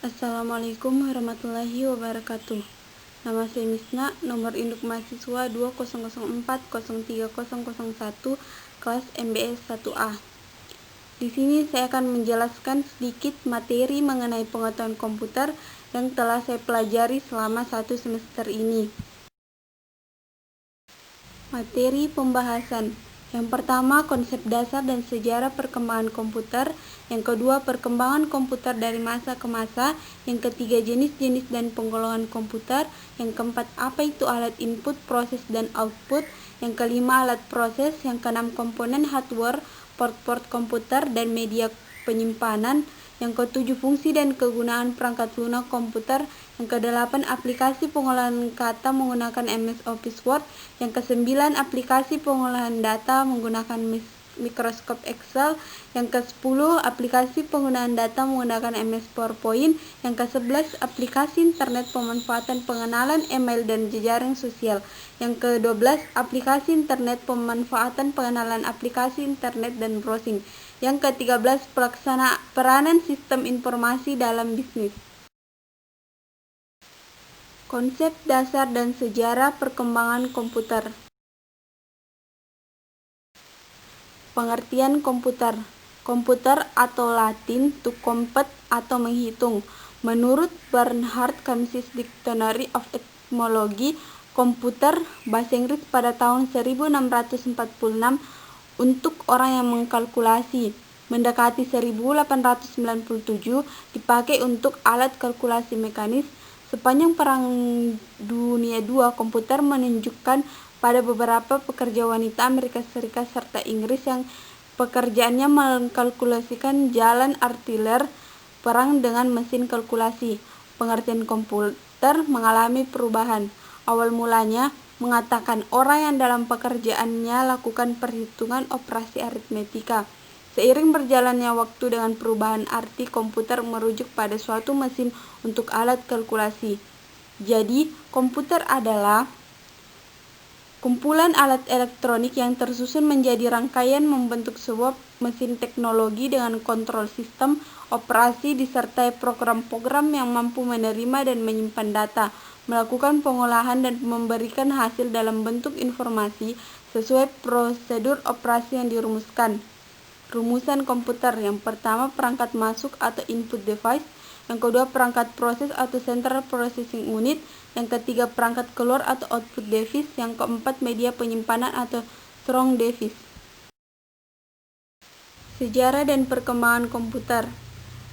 Assalamualaikum warahmatullahi wabarakatuh. Nama saya Misna, nomor induk mahasiswa 2004030001, kelas MBS 1A. Di sini saya akan menjelaskan sedikit materi mengenai pengetahuan komputer yang telah saya pelajari selama 1 semester ini. Materi pembahasan. Yang pertama, konsep dasar dan sejarah perkembangan komputer. Yang kedua, perkembangan komputer dari masa ke masa. Yang ketiga, jenis-jenis dan penggolongan komputer. Yang keempat, apa itu alat input, proses, dan output. Yang kelima, alat proses. Yang keenam, komponen hardware, port-port komputer, dan media penyimpanan. Yang ketujuh, fungsi dan kegunaan perangkat lunak komputer. Yang kedelapan, aplikasi pengolahan kata menggunakan MS Office Word. Yang kesembilan, aplikasi pengolahan data menggunakan Microsoft Excel. Yang ke-10, aplikasi penggunaan data menggunakan MS PowerPoint. Yang ke-11, aplikasi internet pemanfaatan pengenalan email dan jejaring sosial. Yang ke-12, aplikasi internet pemanfaatan pengenalan aplikasi internet dan browsing. Yang ke-13, peranan sistem informasi dalam bisnis. Konsep dasar dan sejarah perkembangan komputer. Pengertian komputer. Komputer atau Latin to compute atau menghitung. Menurut Barnard Camsis Dictionary of Etymology, komputer bahasa Inggris pada tahun 1646 untuk orang yang mengkalkulasi. Mendekati 1897 dipakai untuk alat kalkulasi mekanis. Sepanjang Perang Dunia II, komputer menunjukkan pada beberapa pekerja wanita Amerika Serikat serta Inggris yang pekerjaannya mengkalkulasikan jalan artiler perang dengan mesin kalkulasi. Pengertian komputer mengalami perubahan. Awal mulanya mengatakan orang yang dalam pekerjaannya lakukan perhitungan operasi aritmetika. Seiring berjalannya waktu dengan perubahan arti komputer merujuk pada suatu mesin untuk alat kalkulasi. Jadi, komputer adalah kumpulan alat elektronik yang tersusun menjadi rangkaian membentuk sebuah mesin teknologi dengan kontrol sistem operasi disertai program-program yang mampu menerima dan menyimpan data, melakukan pengolahan dan memberikan hasil dalam bentuk informasi sesuai prosedur operasi yang dirumuskan. Rumusan komputer. Yang pertama, perangkat masuk atau input device. Yang kedua, perangkat proses atau central processing unit. Yang ketiga, perangkat keluar atau output device. Yang keempat, media penyimpanan atau strong device. Sejarah dan perkembangan komputer.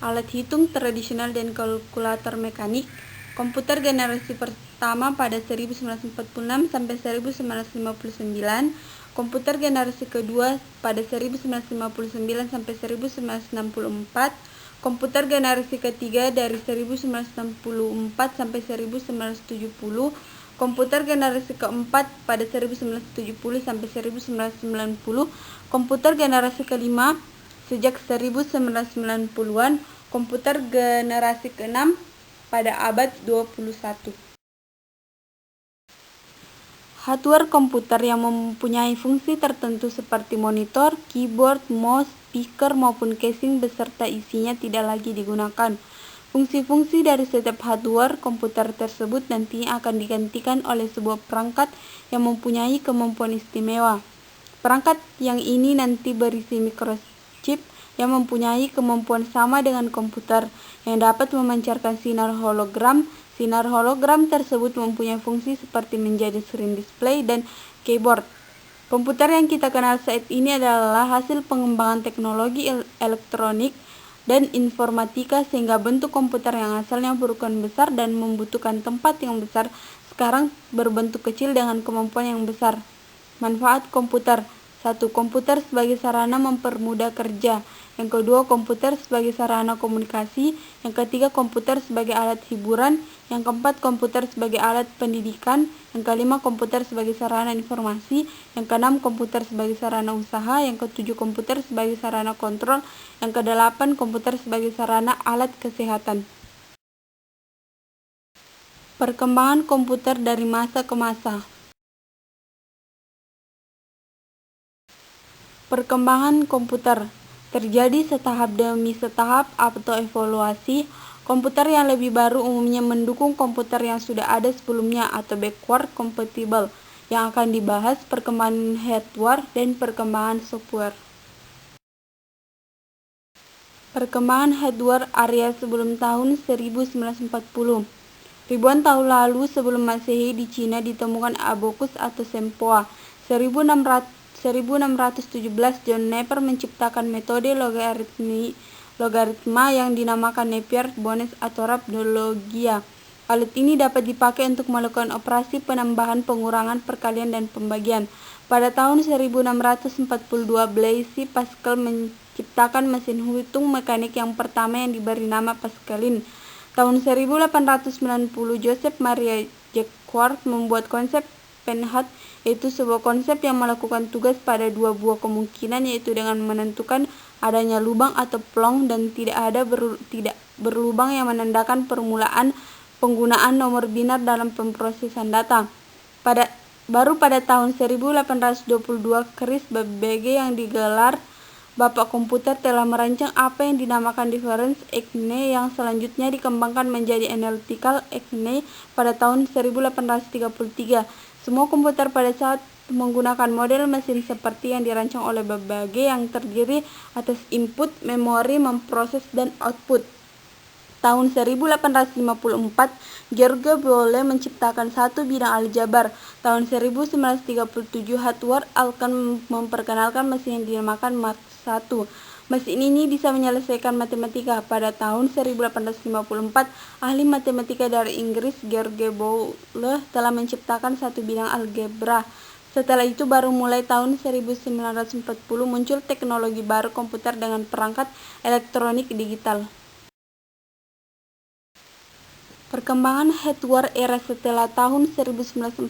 Alat hitung tradisional dan kalkulator mekanik. Komputer generasi pertama pada 1946 sampai 1959. Komputer generasi kedua pada 1959 sampai 1964. Komputer generasi ketiga dari 1964 sampai 1970. Komputer generasi keempat pada 1970 sampai 1990. Komputer generasi kelima sejak 1990-an. Komputer generasi keenam pada abad 21. Hardware komputer yang mempunyai fungsi tertentu seperti monitor, keyboard, mouse, speaker maupun casing beserta isinya tidak lagi digunakan. Fungsi-fungsi dari setiap hardware komputer tersebut nantinya akan digantikan oleh sebuah perangkat yang mempunyai kemampuan istimewa. Perangkat yang ini nanti berisi microchip yang mempunyai kemampuan sama dengan komputer yang dapat memancarkan sinar hologram. Sinar hologram tersebut mempunyai fungsi seperti menjadi screen display dan keyboard. Komputer yang kita kenal saat ini adalah hasil pengembangan teknologi elektronik dan informatika sehingga bentuk komputer yang asalnya berukuran besar dan membutuhkan tempat yang besar sekarang berbentuk kecil dengan kemampuan yang besar. Manfaat komputer. 1. Komputer sebagai sarana mempermudah kerja. Yang kedua, komputer sebagai sarana komunikasi. Yang ketiga, komputer sebagai alat hiburan. Yang keempat, komputer sebagai alat pendidikan. Yang kelima, komputer sebagai sarana informasi. Yang keenam, komputer sebagai sarana usaha. Yang ketujuh, komputer sebagai sarana kontrol. Yang kedelapan, komputer sebagai sarana alat kesehatan. Perkembangan komputer dari masa ke masa. Perkembangan komputer terjadi setahap demi setahap atau evaluasi. Komputer yang lebih baru umumnya mendukung komputer yang sudah ada sebelumnya atau backward compatible, yang akan dibahas perkembangan hardware dan perkembangan software. Perkembangan hardware area sebelum tahun 1940. Ribuan tahun lalu sebelum Masehi di Cina ditemukan abacus atau sempoa. 1617 John Napier menciptakan metode logaritma yang dinamakan Napier-Bonnet atau rhabdologia. Alat ini dapat dipakai untuk melakukan operasi penambahan, pengurangan, perkalian, dan pembagian. Pada tahun 1642 Blaise Pascal menciptakan mesin hitung mekanik yang pertama yang diberi nama Pascaline. Tahun 1890 Joseph Maria Jacquard membuat konsep Penhat, yaitu sebuah konsep yang melakukan tugas pada dua buah kemungkinan, yaitu dengan menentukan adanya lubang atau plong dan tidak berlubang yang menandakan permulaan penggunaan nomor binar dalam pemrosesan data. Baru pada tahun 1822 Chris Babbage yang digelar Bapak Komputer telah merancang apa yang dinamakan Difference Equation yang selanjutnya dikembangkan menjadi Analytical Equation pada tahun 1833. Semua komputer pada saat menggunakan model mesin seperti yang dirancang oleh Babbage yang terdiri atas input, memori, memproses, dan output. Tahun 1854, George Boole menciptakan satu bidang aljabar. Tahun 1937, Howard Alkan memperkenalkan mesin yang dinamakan Mark I. Mesin ini bisa menyelesaikan matematika. Pada tahun 1854, ahli matematika dari Inggris George Boole telah menciptakan satu bidang algebra. Setelah itu baru mulai tahun 1940 muncul teknologi baru komputer dengan perangkat elektronik digital. Perkembangan hardware era setelah tahun 1940.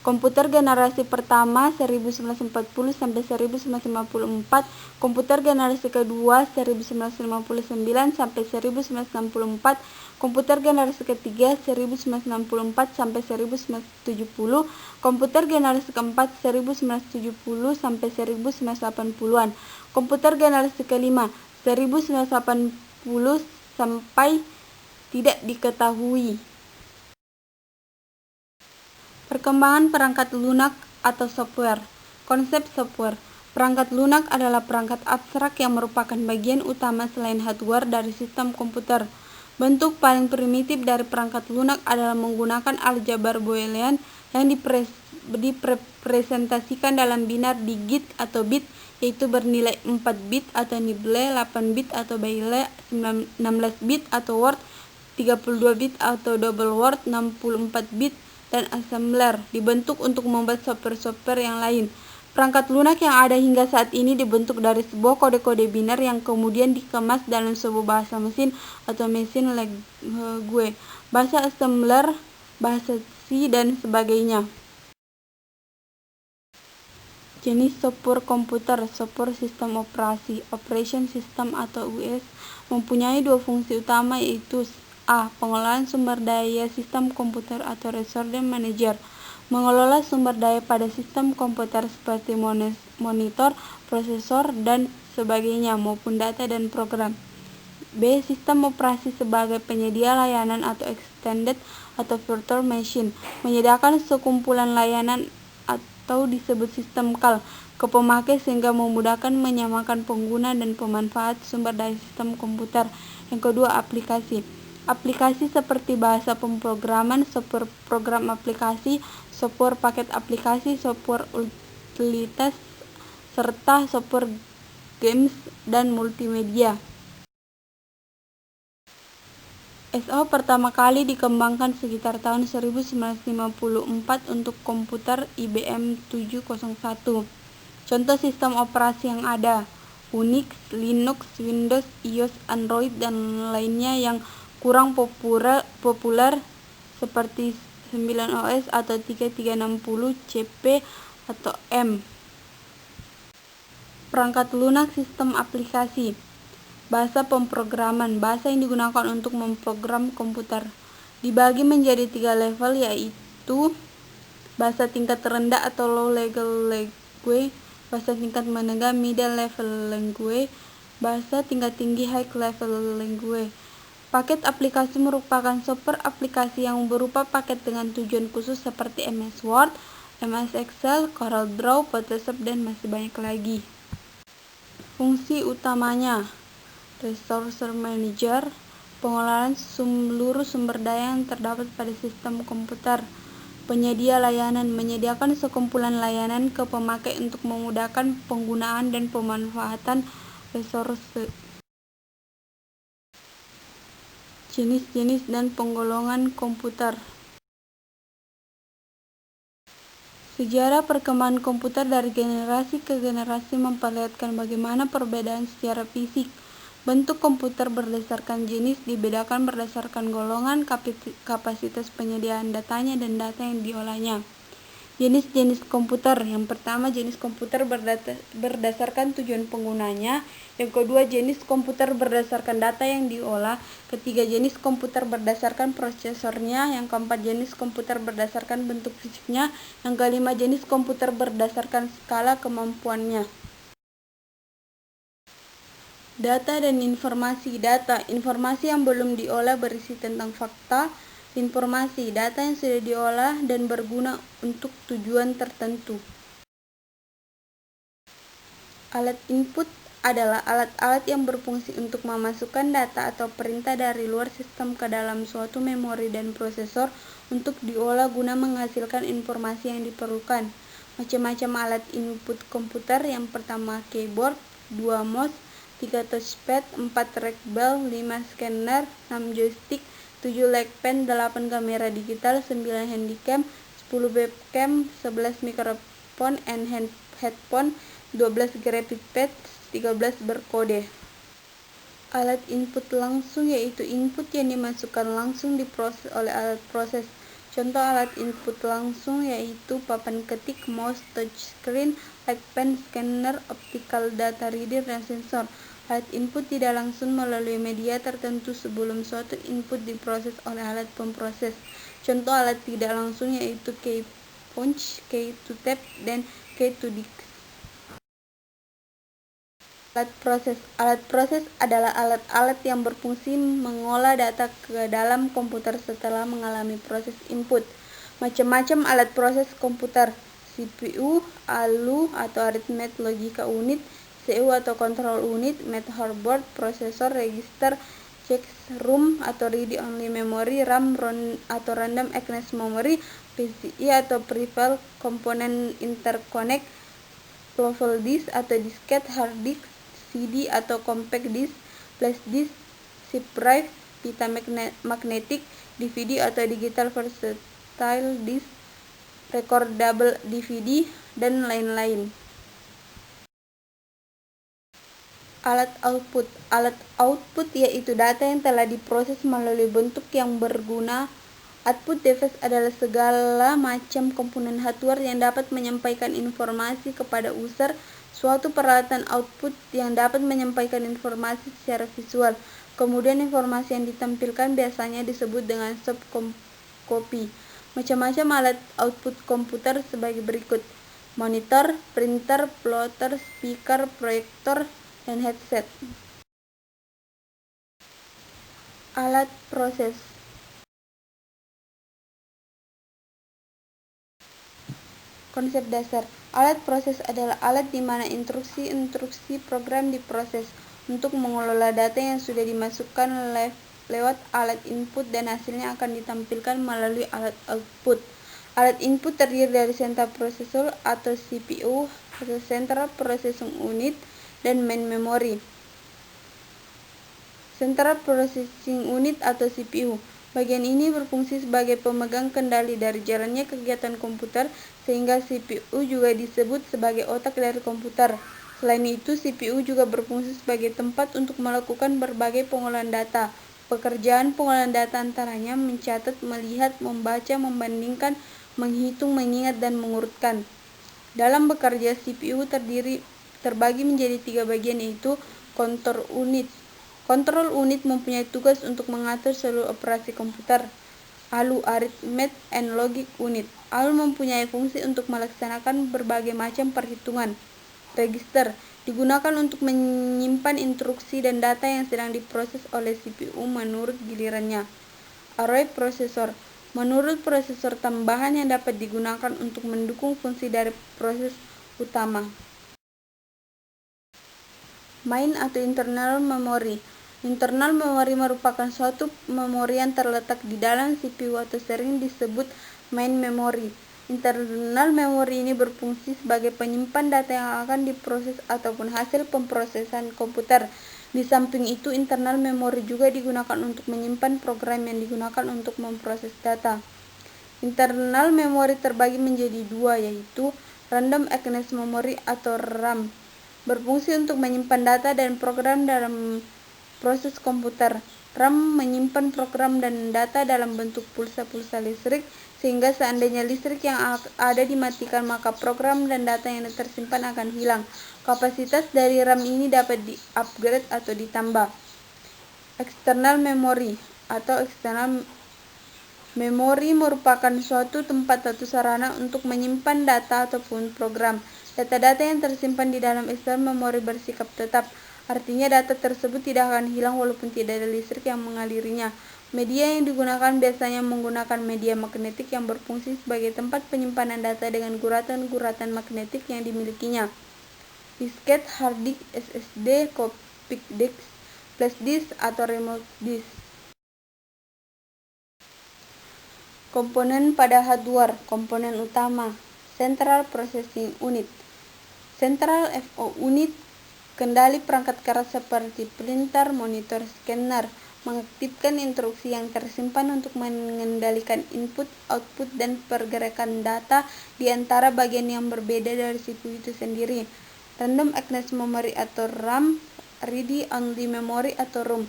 Komputer generasi pertama 1940 sampai 1954, komputer generasi kedua 1959 sampai 1964, komputer generasi ketiga 1964 sampai 1970, komputer generasi keempat 1970 sampai 1980-an, komputer generasi kelima 1980 sampai tidak diketahui. Perkembangan perangkat lunak atau software. Konsep software. Perangkat lunak adalah perangkat abstrak yang merupakan bagian utama selain hardware dari sistem komputer. Bentuk paling primitif dari perangkat lunak adalah menggunakan aljabar Boolean yang direpresentasikan dalam binar digit atau bit, yaitu bernilai 4 bit atau nibble, 8 bit atau baille, 16 bit atau word, 32 bit atau double word, 64 bit, dan assembler dibentuk untuk membuat software-software yang lain. Perangkat lunak yang ada hingga saat ini dibentuk dari sebuah kode-kode biner yang kemudian dikemas dalam sebuah bahasa mesin atau machine language, bahasa assembler, bahasa C, dan sebagainya. Jenis software komputer. Software sistem operasi, operation system atau OS, mempunyai dua fungsi utama, yaitu A. Pengelolaan sumber daya sistem komputer atau resource manager, mengelola sumber daya pada sistem komputer seperti monitor, prosesor, dan sebagainya, maupun data dan program. B. Sistem operasi sebagai penyedia layanan atau extended atau virtual machine, menyediakan sekumpulan layanan atau disebut sistem call ke pemakai sehingga memudahkan menyamakan pengguna dan pemanfaat sumber daya sistem komputer. Yang kedua, aplikasi. Aplikasi seperti bahasa pemrograman, software program aplikasi, software paket aplikasi, software utilitas, serta software games dan multimedia. SO pertama kali dikembangkan sekitar tahun 1954 untuk komputer IBM 701. Contoh sistem operasi yang ada: Unix, Linux, Windows, iOS, Android, dan lainnya yang kurang populer seperti 9OS atau 3360, CP, atau M. Perangkat lunak sistem aplikasi. Bahasa pemrograman, bahasa yang digunakan untuk memprogram komputer. Dibagi menjadi 3 level, yaitu bahasa tingkat rendah atau low level language, bahasa tingkat menengah middle level language, bahasa tingkat tinggi high level language. Paket aplikasi merupakan software aplikasi yang berupa paket dengan tujuan khusus seperti MS Word, MS Excel, CorelDRAW, Photoshop, dan masih banyak lagi. Fungsi utamanya: Resource Manager, pengelolaan seluruh sumber daya yang terdapat pada sistem komputer. Penyedia layanan, menyediakan sekumpulan layanan ke pemakai untuk memudahkan penggunaan dan pemanfaatan resource. Jenis-jenis dan penggolongan komputer. Sejarah perkembangan komputer dari generasi ke generasi memperlihatkan bagaimana perbedaan secara fisik. Bentuk komputer berdasarkan jenis dibedakan berdasarkan golongan, kapasitas penyediaan datanya, dan data yang diolahnya. Jenis-jenis komputer. Yang pertama, jenis komputer berdasarkan tujuan penggunanya. Yang kedua, jenis komputer berdasarkan data yang diolah. Ketiga, jenis komputer berdasarkan prosesornya. Yang keempat, jenis komputer berdasarkan bentuk fisiknya. Yang kelima, jenis komputer berdasarkan skala kemampuannya. Data dan informasi. Data, informasi yang belum diolah berisi tentang fakta. Informasi, data yang sudah diolah dan berguna untuk tujuan tertentu. Alat input adalah alat-alat yang berfungsi untuk memasukkan data atau perintah dari luar sistem ke dalam suatu memori dan prosesor untuk diolah guna menghasilkan informasi yang diperlukan. Macam-macam alat input komputer. Yang pertama, keyboard, 2 mouse, 3 touchpad, 4 trackball, 5 scanner, 6 joystick, 7 leg pen, 8 kamera digital, 9 handycam, 10 webcam, 11 mikrofon and headphone, 12 graphic pad, 13 berkode. Alat input langsung yaitu input yang dimasukkan langsung diproses oleh alat proses. Contoh alat input langsung yaitu papan ketik, mouse, touchscreen, leg pen, scanner, optical data reader, dan sensor. Alat input tidak langsung melalui media tertentu sebelum suatu input diproses oleh alat pemproses. Contoh alat tidak langsung yaitu key punch, key to tap, dan key to disk. Alat proses. Alat proses adalah alat-alat yang berfungsi mengolah data ke dalam komputer setelah mengalami proses input. Macam-macam alat proses komputer: CPU, ALU atau Arithmetic Logic Unit, CPU atau Control Unit, motherboard, prosesor, register, checksum atau read-only memory, RAM atau random access memory, PCI atau peripheral komponen interconnect, floppy disk atau disket, hard disk, CD atau compact disk, flash disk, zip drive, pita magnetik, DVD atau digital versatile disk, recordable DVD, dan lain-lain. Alat output. Alat output yaitu data yang telah diproses melalui bentuk yang berguna. Output device adalah segala macam komponen hardware yang dapat menyampaikan informasi kepada user. Suatu peralatan output yang dapat menyampaikan informasi secara visual. Kemudian informasi yang ditampilkan biasanya disebut dengan soft copy. Macam-macam alat output komputer sebagai berikut: monitor, printer, plotter, speaker, proyektor, dan headset. Alat proses. Konsep dasar. Alat proses adalah alat di mana instruksi program diproses untuk mengelola data yang sudah dimasukkan lewat alat input dan hasilnya akan ditampilkan melalui alat output. Alat input terdiri dari central processor atau CPU, atau Central Processing Unit, dan main memory. Central Processing Unit atau CPU. Bagian ini berfungsi sebagai pemegang kendali dari jalannya kegiatan komputer, sehingga CPU juga disebut sebagai otak dari komputer. Selain itu, CPU juga berfungsi sebagai tempat untuk melakukan berbagai pengolahan data. Pekerjaan pengolahan data antaranya mencatat, melihat, membaca, membandingkan, menghitung, mengingat, dan mengurutkan. Dalam bekerja, CPU terbagi menjadi 3 bagian, yaitu control unit. Control unit mempunyai tugas untuk mengatur seluruh operasi komputer. ALU, Arithmetic and Logic Unit. ALU mempunyai fungsi untuk melaksanakan berbagai macam perhitungan. Register. Digunakan untuk menyimpan instruksi dan data yang sedang diproses oleh CPU menurut gilirannya. Array prosesor. Menurut prosesor tambahan yang dapat digunakan untuk mendukung fungsi dari proses utama. Main atau internal memory. Internal memory merupakan suatu memori yang terletak di dalam CPU atau sering disebut main memory. Internal memory ini berfungsi sebagai penyimpan data yang akan diproses ataupun hasil pemrosesan komputer. Di samping itu, internal memory juga digunakan untuk menyimpan program yang digunakan untuk memproses data. Internal memory terbagi menjadi dua, yaitu random access memory atau RAM. Berfungsi untuk menyimpan data dan program dalam proses komputer. RAM menyimpan program dan data dalam bentuk pulsa-pulsa listrik, sehingga seandainya listrik yang ada dimatikan maka program dan data yang tersimpan akan hilang. Kapasitas dari RAM ini dapat di-upgrade atau ditambah. External memory atau external memory merupakan suatu tempat atau sarana untuk menyimpan data ataupun program. Data-data yang tersimpan di dalam external memory bersikap tetap. Artinya data tersebut tidak akan hilang walaupun tidak ada listrik yang mengalirinya. Media yang digunakan biasanya menggunakan media magnetik yang berfungsi sebagai tempat penyimpanan data dengan guratan-guratan magnetik yang dimilikinya. Disket, hard disk, SSD, compact disk, flash disk, atau remote disk. Komponen pada hardware. Komponen utama. Central Processing Unit. Central FO Unit kendali perangkat keras seperti printer, monitor, scanner, mengaktifkan instruksi yang tersimpan untuk mengendalikan input, output, dan pergerakan data di antara bagian yang berbeda dari CPU itu sendiri. Random Access Memory atau RAM, Read Only Memory atau ROM.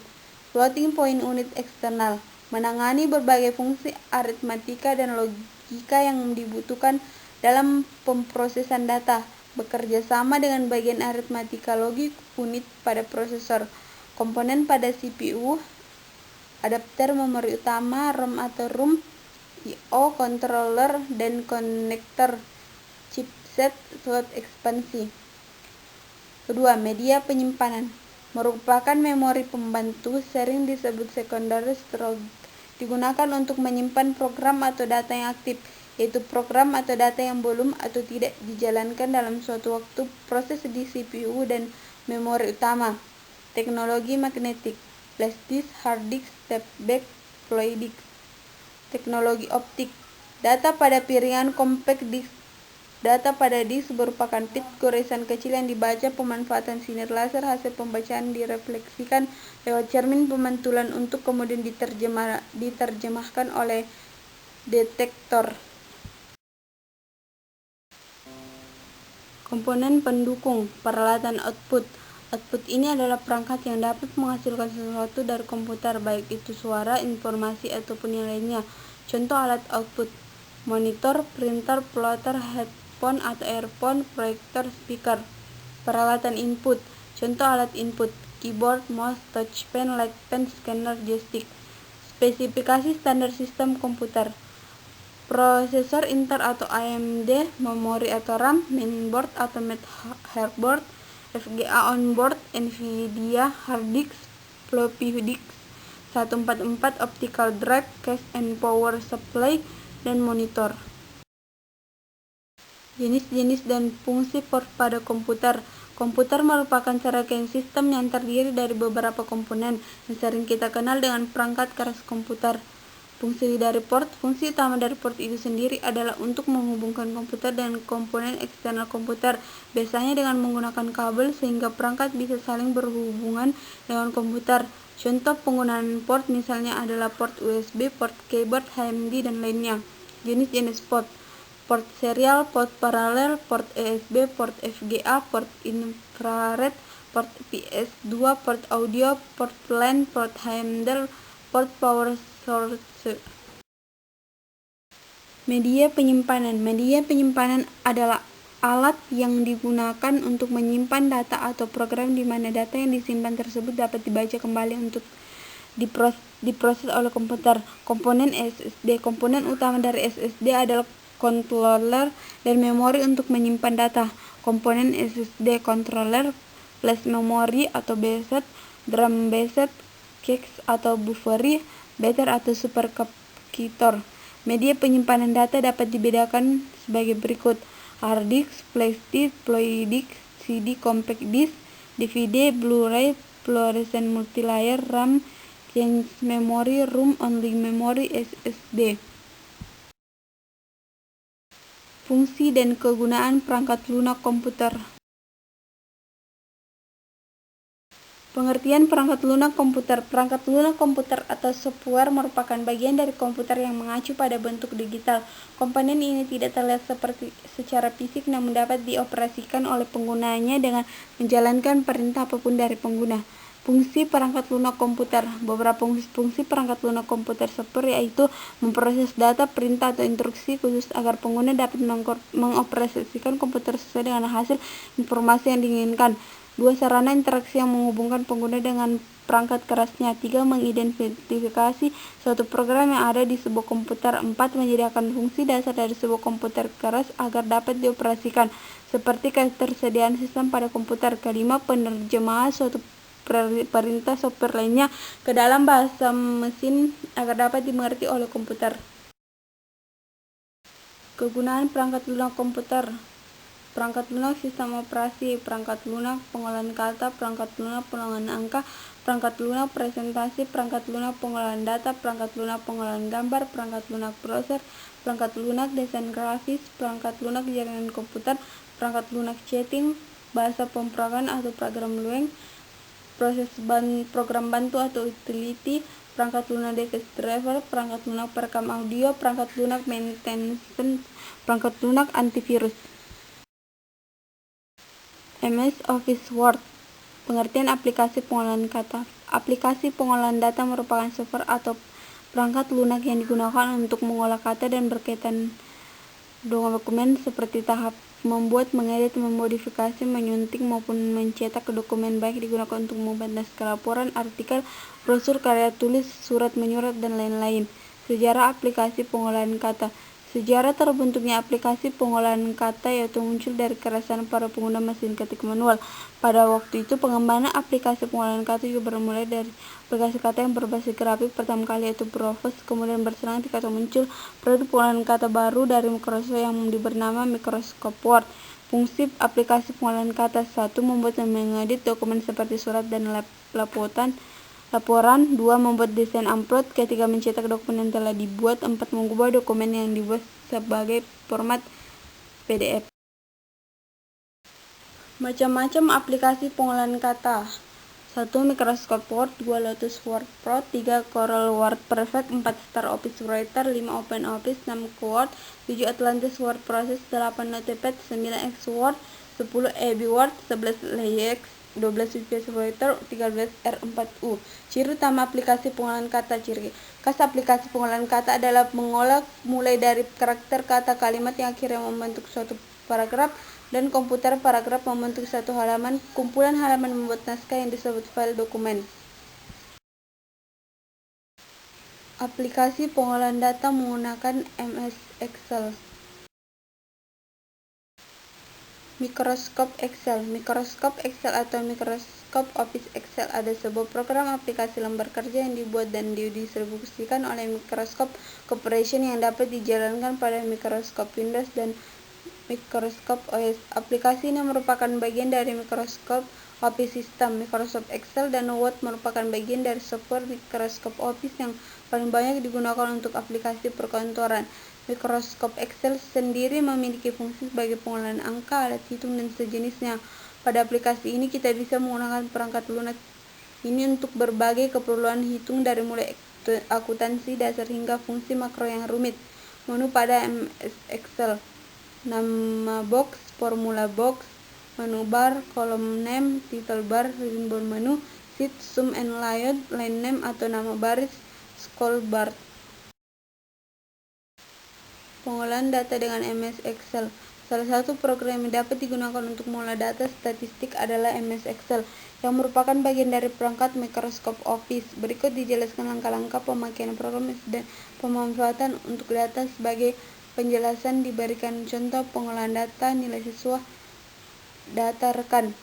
Floating Point Unit eksternal, menangani berbagai fungsi aritmatika dan logika yang dibutuhkan dalam pemrosesan data. Bekerja sama dengan bagian aritmatika logik unit pada prosesor. Komponen pada CPU, adapter memori utama, RAM atau ROM, I/O controller, dan konektor, chipset, slot ekspansi. Kedua, media penyimpanan. Merupakan memori pembantu, sering disebut secondary storage, digunakan untuk menyimpan program atau data yang aktif, yaitu program atau data yang belum atau tidak dijalankan dalam suatu waktu proses di CPU dan memori utama. Teknologi magnetik, flash disk, hard disk, step back, floppy disk. Teknologi optik, data pada piringan compact disk. Data pada disk berupakan bit goresan kecil yang dibaca. Pemanfaatan sinar laser, hasil pembacaan direfleksikan lewat cermin pemantulan untuk kemudian diterjemahkan oleh detektor. Komponen pendukung, peralatan output. Output ini adalah perangkat yang dapat menghasilkan sesuatu dari komputer, baik itu suara, informasi, ataupun yang lainnya. Contoh alat output: monitor, printer, plotter, headphone atau earphone, proyektor, speaker. Peralatan input. Contoh alat input: keyboard, mouse, touchpen, light pen, scanner, joystick. Spesifikasi standar sistem komputer. Prosesor Intel atau AMD, memori atau RAM, mainboard atau motherboard, FGA onboard, Nvidia, hard disk, floppy disk, 144, optical drive, cache and power supply, dan monitor. Jenis-jenis dan fungsi port pada komputer. Komputer merupakan serangkaian sistem yang terdiri dari beberapa komponen yang sering kita kenal dengan perangkat keras komputer. Fungsi dari port. Fungsi utama dari port itu sendiri adalah untuk menghubungkan komputer dengan komponen eksternal komputer, biasanya dengan menggunakan kabel sehingga perangkat bisa saling berhubungan dengan komputer. Contoh penggunaan port misalnya adalah port USB, port keyboard, HMD, dan lainnya. Jenis-jenis port. Port serial, port paralel, port USB, port FGA, port infrared, port PS2, port audio, port LAN, port HMD, port power source. Media penyimpanan. Media penyimpanan adalah alat yang digunakan untuk menyimpan data atau program di mana data yang disimpan tersebut dapat dibaca kembali untuk diproses oleh komputer. Komponen SSD. Komponen utama dari SSD adalah controller dan memori untuk menyimpan data. Komponen SSD controller flash memory atau BZ, DRAM BZ, cache atau buffery, buffer atau supercapacitor. Media penyimpanan data dapat dibedakan sebagai berikut: hard disk, flash disk, floppy disk, CD, compact disk, DVD, Blu-ray, fluorescent multilayer, RAM, cache memory, room-only memory, SSD. Fungsi dan kegunaan perangkat lunak komputer. Pengertian perangkat lunak komputer. Perangkat lunak komputer atau software merupakan bagian dari komputer yang mengacu pada bentuk digital. Komponen ini tidak terlihat secara fisik namun dapat dioperasikan oleh penggunanya dengan menjalankan perintah apapun dari pengguna. Fungsi perangkat lunak komputer. Beberapa fungsi perangkat lunak komputer software yaitu memproses data, perintah atau instruksi khusus agar pengguna dapat mengoperasikan komputer sesuai dengan hasil informasi yang diinginkan. 2. Sarana interaksi yang menghubungkan pengguna dengan perangkat kerasnya. 3. Mengidentifikasi suatu program yang ada di sebuah komputer. 4. Menyediakan fungsi dasar dari sebuah komputer keras agar dapat dioperasikan, seperti ketersediaan sistem pada komputer. 5. Penerjemahan suatu perintah software lainnya ke dalam bahasa mesin agar dapat dimengerti oleh komputer. Kegunaan perangkat lunak komputer. Perangkat lunak sistem operasi, perangkat lunak pengolahan kata, perangkat lunak pengolahan angka, perangkat lunak presentasi, perangkat lunak pengolahan data, perangkat lunak pengolahan gambar, perangkat lunak browser, perangkat lunak desain grafis, perangkat lunak jaringan komputer, perangkat lunak chatting, bahasa pemrograman atau program luang, proses program bantu atau utility, perangkat lunak device driver, perangkat lunak perekam audio, perangkat lunak maintenance, perangkat lunak antivirus. MS Office Word. Pengertian aplikasi pengolahan kata. Aplikasi pengolahan data merupakan software atau perangkat lunak yang digunakan untuk mengolah kata dan berkaitan dengan dokumen seperti tahap membuat, mengedit, memodifikasi, menyunting maupun mencetak dokumen, baik digunakan untuk membuat naskah laporan, artikel, brosur, karya tulis, surat menyurat, dan lain-lain. Sejarah aplikasi pengolahan kata. Sejarah terbentuknya aplikasi pengolahan kata yaitu muncul dari keresahan para pengguna mesin ketik manual. Pada waktu itu, pengembangan aplikasi pengolahan kata juga bermulai dari aplikasi kata yang berbasis grafik pertama kali yaitu Profos, kemudian berselang ketika muncul produk pengolahan kata baru dari Microsoft yang diberi nama Microsoft Word. Fungsi aplikasi pengolahan kata: 1. Membuat dan mengedit dokumen seperti surat dan laporan. 2. Membuat desain upload ketika mencetak dokumen yang telah dibuat. 4. Mengubah dokumen yang dibuat sebagai format PDF. Macam-macam aplikasi pengolahan kata. 1. Microsoft Word. 2. Lotus Word Pro. 3. Corel Word Perfect. 4. Star Office Writer. 5. OpenOffice. 6. Word. 7. Atlantis Word Process. 8. Notepad. 9. X-Word. 10. EB Word. 11. LaTeX. 12. VS Writer. 13. R4U. Ciri utama aplikasi pengolahan kata. Ciri khas aplikasi pengolahan kata adalah mengolah mulai dari karakter kata kalimat yang akhirnya membentuk suatu paragraf, dan komputer paragraf membentuk satu halaman. Kumpulan halaman membuat naskah yang disebut file dokumen. Aplikasi pengolahan data menggunakan MS Excel. Microsoft Excel. Microsoft Excel atau Microsoft Office Excel adalah sebuah program aplikasi lembar kerja yang dibuat dan didistribusikan oleh Microsoft Corporation yang dapat dijalankan pada Microsoft Windows dan Microsoft OS. Aplikasi ini merupakan bagian dari Microsoft Office System. Microsoft Excel dan Word merupakan bagian dari software Microsoft Office yang paling banyak digunakan untuk aplikasi perkantoran. Microsoft Excel sendiri memiliki fungsi sebagai pengolahan angka, alat hitung, dan sejenisnya. Pada aplikasi ini kita bisa menggunakan perangkat lunak ini untuk berbagai keperluan hitung dari mulai akuntansi dasar hingga fungsi makro yang rumit. Menu pada MS Excel: nama box, formula box, menu bar, kolom name, title bar, simbol menu, sheet, sum and layout, line name atau nama baris, scroll bar. Pengolahan data dengan MS Excel. Salah satu program yang dapat digunakan untuk mengolah data statistik adalah MS Excel, yang merupakan bagian dari perangkat Microsoft Office. Berikut dijelaskan langkah-langkah pemakaian program dan pemanfaatan untuk data. Sebagai penjelasan diberikan contoh pengolahan data, nilai siswa, data rekan.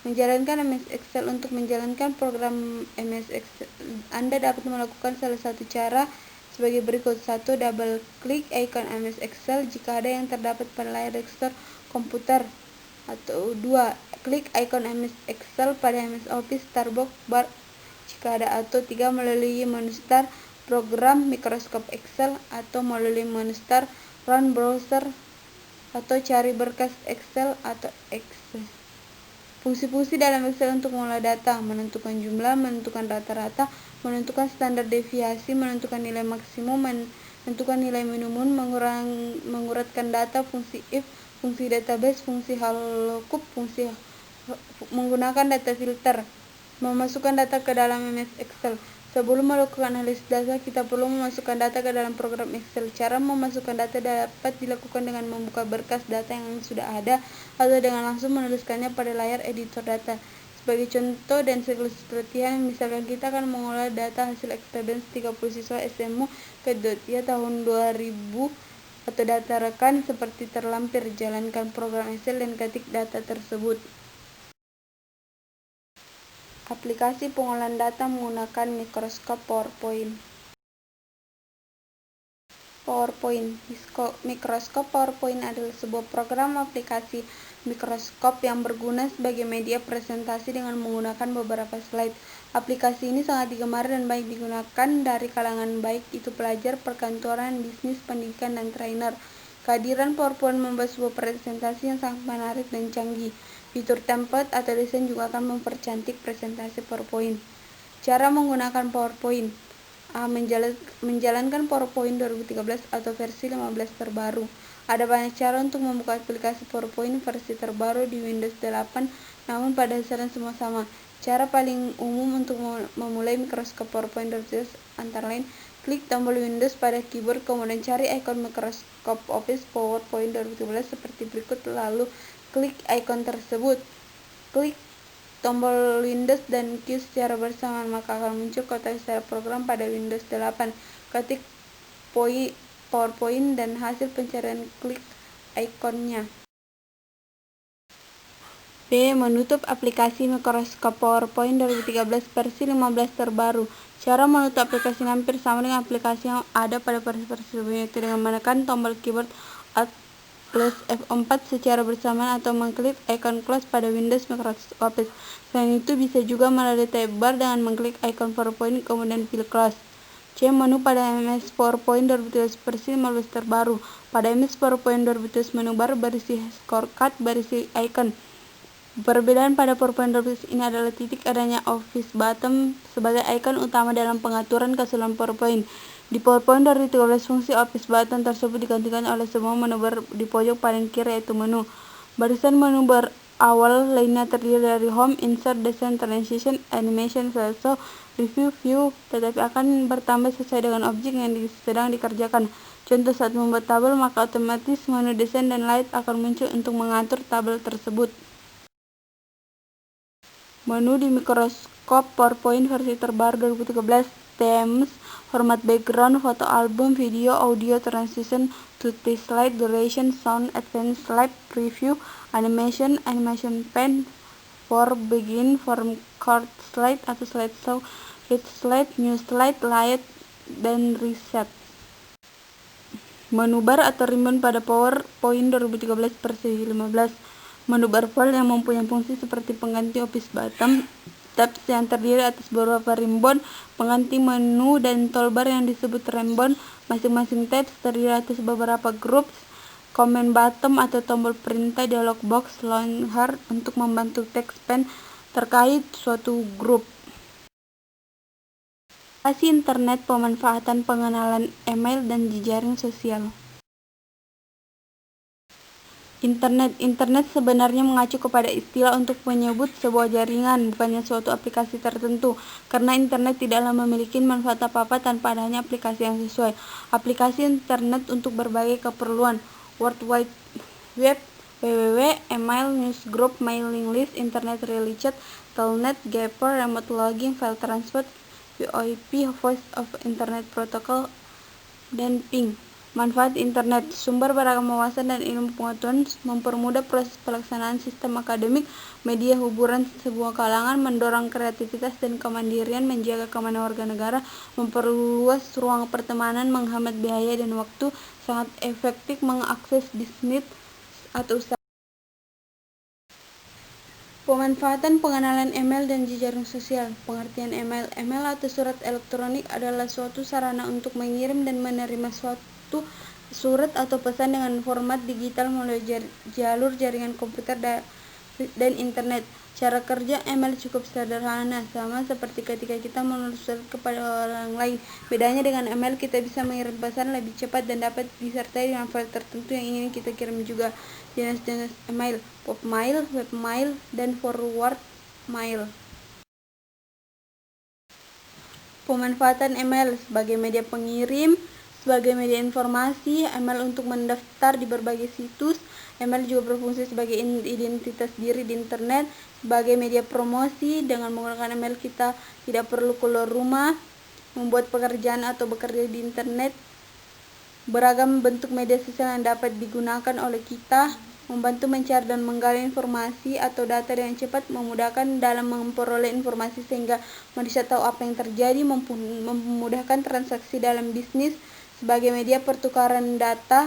Menjalankan MS Excel. Untuk menjalankan program MS Excel, Anda dapat melakukan salah satu cara sebagai berikut. 1. Double klik icon MS Excel jika ada yang terdapat pada layar desktop komputer. Atau 2. Klik icon MS Excel pada MS Office Starbox bar jika ada. Atau 3. Melalui menu Start program Microsoft Excel atau melalui menu Start Run Browser atau cari berkas Excel atau Excel. Fungsi-fungsi dalam Excel untuk mengolah data: menentukan jumlah, menentukan rata-rata, menentukan standar deviasi, menentukan nilai maksimum, menentukan nilai minimum, menguratkan data, fungsi if, fungsi database, fungsi lookup, fungsi menggunakan data filter, memasukkan data ke dalam MS Excel. Sebelum melakukan analisis data, kita perlu memasukkan data ke dalam program Excel. Cara memasukkan data dapat dilakukan dengan membuka berkas data yang sudah ada atau dengan langsung menuliskannya pada layar editor data. Sebagai contoh dan siklus latihan, misalkan kita akan mengolah data hasil attendance 30 siswa SMU ke.ia tahun 2000 atau data rekan seperti terlampir. Jalankan program Excel dan ketik data tersebut. Aplikasi pengolahan data menggunakan Microsoft PowerPoint. Microsoft PowerPoint adalah sebuah program aplikasi Microsoft yang berguna sebagai media presentasi dengan menggunakan beberapa slide. Aplikasi ini sangat digemari dan baik digunakan dari kalangan baik itu pelajar, perkantoran, bisnis, pendidikan, dan trainer. Kehadiran PowerPoint membuat sebuah presentasi yang sangat menarik dan canggih. Fitur template atau desain juga akan mempercantik presentasi PowerPoint. Cara menggunakan PowerPoint. Menjalankan PowerPoint 2013 atau versi 15 terbaru. Ada banyak cara untuk membuka aplikasi PowerPoint versi terbaru di Windows 8, namun pada dasarnya semua sama. Cara paling umum untuk memulai Microsoft PowerPoint 2013 antara lain: klik tombol Windows pada keyboard, kemudian cari ikon Microsoft Office PowerPoint 2013 seperti berikut, lalu klik ikon tersebut. Klik tombol Windows dan Q secara bersamaan, maka akan muncul kotak start program pada Windows 8. Ketik PowerPoint dan hasil pencarian, klik ikonnya. B. Menutup aplikasi Microsoft PowerPoint 2013 versi 15 terbaru. Cara menutup aplikasi hampir sama dengan aplikasi yang ada pada versi sebelumnya, yaitu dengan menekan tombol keyboard Alt plus F4 secara bersamaan atau mengklik ikon close pada Windows Microsoft Office. Selain itu, bisa juga melalui tab bar dengan mengklik ikon PowerPoint kemudian pilih close. C. Menu pada MS PowerPoint 2013 versi 15 terbaru. Pada MS PowerPoint 2013, menu bar berisi shortcut berisi icon. Perbedaan pada PowerPoint 2013 ini adalah titik adanya Office button sebagai icon utama dalam pengaturan keseluruhan PowerPoint. Di PowerPoint 2013, fungsi Office button tersebut digantikan oleh sebuah menu bar di pojok paling kiri, yaitu menu. Barisan menu bar awal lainnya terdiri dari Home, Insert, Design, Transition, Animation, Slideshow, Review, View, tetapi akan bertambah sesuai dengan objek yang sedang dikerjakan. Contoh, saat membuat tabel, maka otomatis menu Design dan Light akan muncul untuk mengatur tabel tersebut. Menu di Microsoft PowerPoint versi terbaru 2013, Themes, format background, foto album, video, audio, transition, to slide, duration, sound, advanced slide, preview, animation, animation pane, for begin, form card slide atau slideshow, hit slide, new slide, light, dan reset. Menu bar atau ribbon pada PowerPoint 2013 versi 15. Menu bar file yang mempunyai fungsi seperti pengganti Office button, tabs yang terdiri atas beberapa ribbon, pengganti menu, dan toolbar yang disebut ribbon. Masing-masing tabs terdiri atas beberapa groups, command button atau tombol perintah, dialog box, launcher untuk membantu text pane terkait suatu grup. Aplikasi internet, pemanfaatan pengenalan email dan jejaring sosial. Internet sebenarnya mengacu kepada istilah untuk menyebut sebuah jaringan, bukannya suatu aplikasi tertentu, karena internet tidaklah memiliki manfaat apa-apa tanpa adanya aplikasi yang sesuai. Aplikasi internet untuk berbagai keperluan: World Wide Web, www, email, newsgroup, mailing list, internet relay chat, telnet, gapper, remote logging, file transfer, VoIP, voice of internet protocol, dan ping. Manfaat internet, sumber beragam wawasan dan ilmu pengetahuan, mempermudah proses pelaksanaan sistem akademik, media hiburan sebuah kalangan, mendorong kreativitas dan kemandirian, menjaga keamanan warga negara, memperluas ruang pertemanan, menghemat biaya dan waktu, sangat efektif mengakses bisnis atau usaha. Pemanfaatan pengenalan email dan jejaring sosial. Pengertian email. Email atau surat elektronik adalah suatu sarana untuk mengirim dan menerima suatu surat atau pesan dengan format digital melalui jalur jaringan komputer dan internet. Cara kerja email cukup sederhana, sama seperti ketika kita menulis surat kepada orang lain. Bedanya dengan email, kita bisa mengirim pesan lebih cepat dan dapat disertai dengan file tertentu yang ingin kita kirim juga. Jenis-jenis email: pop mail, web mail, dan forward mail. Pemanfaatan email sebagai media pengirim, sebagai media informasi, email untuk mendaftar di berbagai situs. Email juga berfungsi sebagai identitas diri di internet, sebagai media promosi. Dengan menggunakan email kita tidak perlu keluar rumah, membuat pekerjaan atau bekerja di internet. Beragam bentuk media sosial yang dapat digunakan oleh kita, membantu mencari dan menggali informasi atau data dengan cepat, memudahkan dalam memperoleh informasi sehingga manusia tahu apa yang terjadi, memudahkan transaksi dalam bisnis, sebagai media pertukaran data,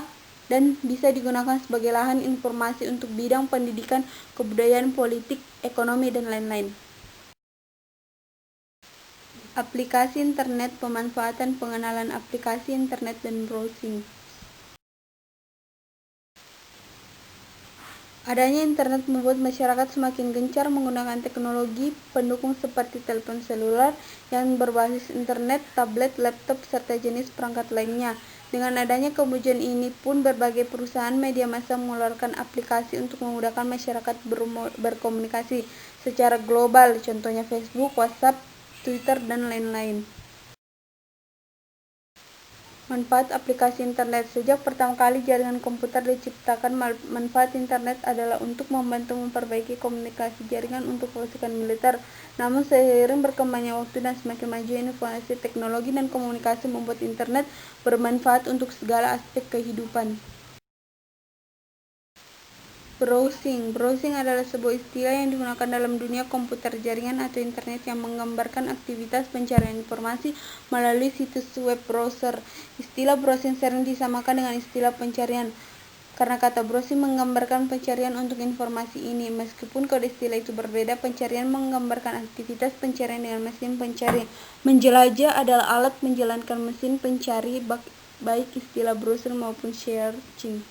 dan bisa digunakan sebagai lahan informasi untuk bidang pendidikan, kebudayaan, politik, ekonomi, dan lain-lain. Aplikasi internet, pemanfaatan pengenalan aplikasi internet dan browsing. Adanya internet membuat masyarakat semakin gencar menggunakan teknologi pendukung seperti telepon seluler yang berbasis internet, tablet, laptop, serta jenis perangkat lainnya. Dengan adanya kemajuan ini pun, berbagai perusahaan media massa mengeluarkan aplikasi untuk memudahkan masyarakat berkomunikasi secara global, contohnya Facebook, WhatsApp, Twitter, dan lain-lain. Manfaat aplikasi internet. Sejak pertama kali jaringan komputer diciptakan, manfaat internet adalah untuk membantu memperbaiki komunikasi jaringan untuk kebutuhan militer. Namun seiring berkembangnya waktu dan semakin maju inovasi teknologi dan komunikasi, membuat internet bermanfaat untuk segala aspek kehidupan. Browsing adalah sebuah istilah yang digunakan dalam dunia komputer jaringan atau internet yang menggambarkan aktivitas pencarian informasi melalui situs web browser. Istilah browsing sering disamakan dengan istilah pencarian, karena kata browsing menggambarkan pencarian untuk informasi ini. Meskipun kode istilah itu berbeda, pencarian menggambarkan aktivitas pencarian dengan mesin pencari. Menjelajah adalah alat menjalankan mesin pencari, baik istilah browser maupun searching.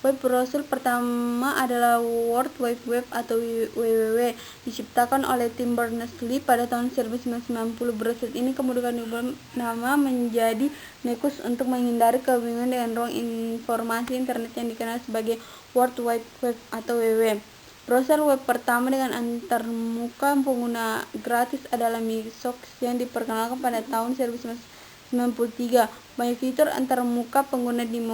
Web browser pertama adalah World Wide Web atau WWW, diciptakan oleh Tim Berners-Lee pada tahun 1990. Browser ini kemudian diubah nama menjadi Nekus untuk menghindari kebingungan dengan ruang informasi internet yang dikenal sebagai World Wide Web atau WWW. Browser web pertama dengan antarmuka pengguna gratis adalah Microsoft yang diperkenalkan pada tahun 1993. Banyak fitur antarmuka pengguna di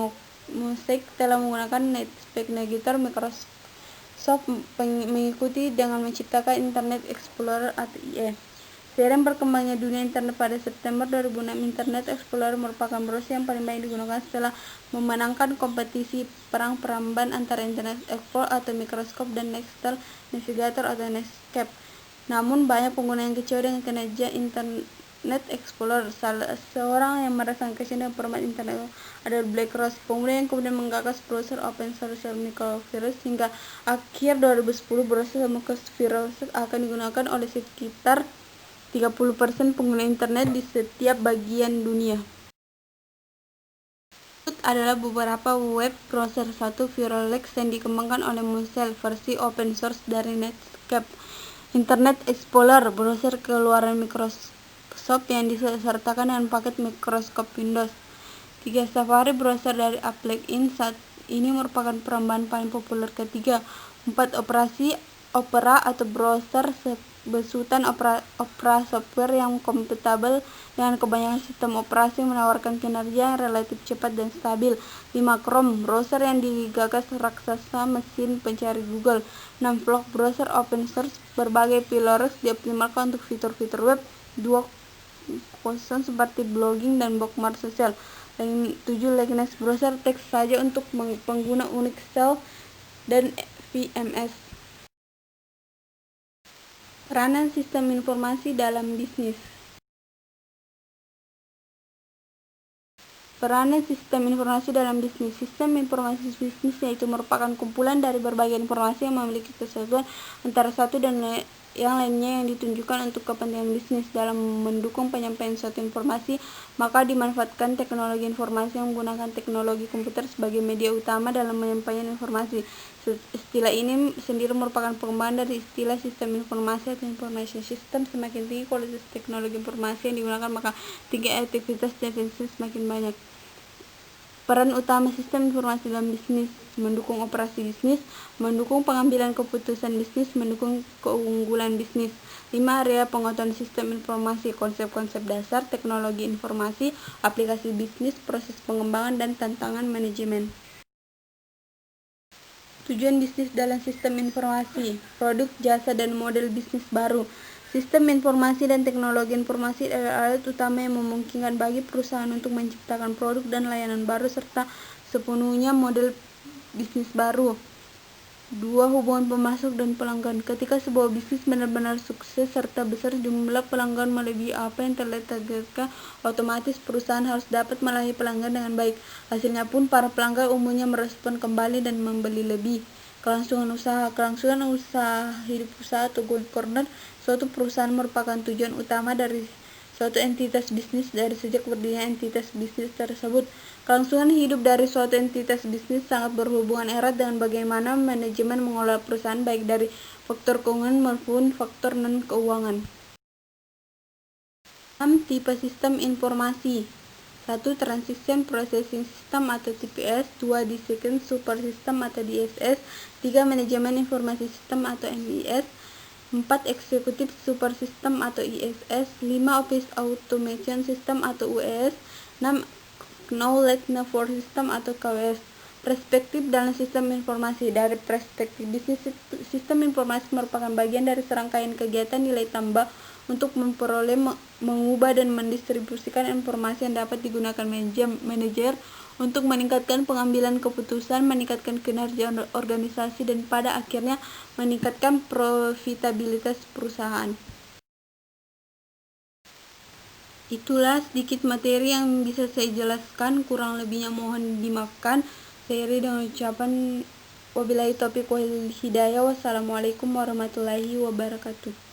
Mosaic telah menggunakan Netscape Navigator. Microsoft mengikuti dengan menciptakan Internet Explorer atau IE. Seiring berkembangnya dunia internet, pada September 2006 Internet Explorer merupakan browser yang paling banyak digunakan setelah memenangkan kompetisi perang peramban antara Internet Explorer atau Microsoft dan Netscape Navigator atau Netscape. Namun banyak pengguna yang kecewa dengan kinerja Internet Explorer. Salah seorang yang merasakan kecewa dengan format internet adalah Black Rose, pemuda yang kemudian menggagas browser open source Microvirus. Hingga akhir 2010, browser Microvirus akan digunakan oleh sekitar 30% pengguna internet di setiap bagian dunia. Adalah beberapa web browser. 1. Viralex yang dikembangkan oleh Mozilla, versi open source dari Netscape. Internet Explorer, browser keluaran Microsoft yang disertakan dengan paket Microsoft Windows. 3. Safari, browser dari Apple Inc. Saat ini merupakan persembahan paling populer ketiga. 4. Opera atau browser besutan Opera software yang kompatibel dengan kebanyakan sistem operasi, menawarkan kinerja yang relatif cepat dan stabil. 5. Chrome, browser yang digagas raksasa mesin pencari Google. 6. Vlog, browser open source berbagai fitur dioptimalkan untuk fitur-fitur web. 2. khusus seperti blogging dan bookmark sosial. 7. Likeness browser teks saja untuk pengguna Unix Shell dan VMS. Peranan sistem informasi dalam bisnis. Peranan sistem informasi dalam bisnis. Sistem informasi bisnis yaitu merupakan kumpulan dari berbagai informasi yang memiliki kesatuan antara satu dan yang lainnya yang ditunjukkan untuk kepentingan bisnis. Dalam mendukung penyampaian suatu informasi, maka dimanfaatkan teknologi informasi yang menggunakan teknologi komputer sebagai media utama dalam penyampaian informasi. Istilah ini sendiri merupakan pengembangan dari istilah sistem informasi atau information system. Semakin tinggi kualitas teknologi informasi yang digunakan, maka tinggi aktivitas bisnis semakin banyak. Peran utama sistem informasi dalam bisnis: mendukung operasi bisnis, mendukung pengambilan keputusan bisnis, mendukung keunggulan bisnis. 5. Area pengetahuan sistem informasi: konsep-konsep dasar, teknologi informasi, aplikasi bisnis, proses pengembangan, dan tantangan manajemen. Tujuan bisnis dalam sistem informasi: produk, jasa, dan model bisnis baru. Sistem informasi dan teknologi informasi adalah alat utama yang memungkinkan bagi perusahaan untuk menciptakan produk dan layanan baru serta sepenuhnya model bisnis baru. 2. Hubungan pemasok dan pelanggan. Ketika sebuah bisnis benar-benar sukses serta besar jumlah pelanggan melebihi apa yang telah ditargetkan, otomatis perusahaan harus dapat melayani pelanggan dengan baik. Hasilnya pun para pelanggan umumnya merespon kembali dan membeli lebih. Kelangsungan usaha. Kelangsungan usaha hidup usaha atau gold corner suatu perusahaan merupakan tujuan utama dari suatu entitas bisnis dari sejak berdirinya entitas bisnis tersebut. Kelangsungan hidup dari suatu entitas bisnis sangat berhubungan erat dengan bagaimana manajemen mengelola perusahaan baik dari faktor keuangan maupun faktor non-keuangan. 6. Tipe sistem informasi. 1. Transition Processing System atau TPS. 2. Decision Support System atau DSS. 3. Manajemen Informasi Sistem atau MES. 4. Executive Support System atau ISS. 5. Office Automation System atau UES. 6. Knowledge Network System atau KWS. Perspektif dalam sistem informasi. Dari perspektif bisnis, sistem informasi merupakan bagian dari serangkaian kegiatan nilai tambah untuk memperoleh, mengubah, dan mendistribusikan informasi yang dapat digunakan manajer untuk meningkatkan pengambilan keputusan, meningkatkan kinerja organisasi, dan pada akhirnya meningkatkan profitabilitas perusahaan. Itulah sedikit materi yang bisa saya jelaskan, kurang lebihnya mohon dimaafkan. Saya akhiri dengan ucapan wabillahi taufiq wal hidayah. Wassalamualaikum warahmatullahi wabarakatuh.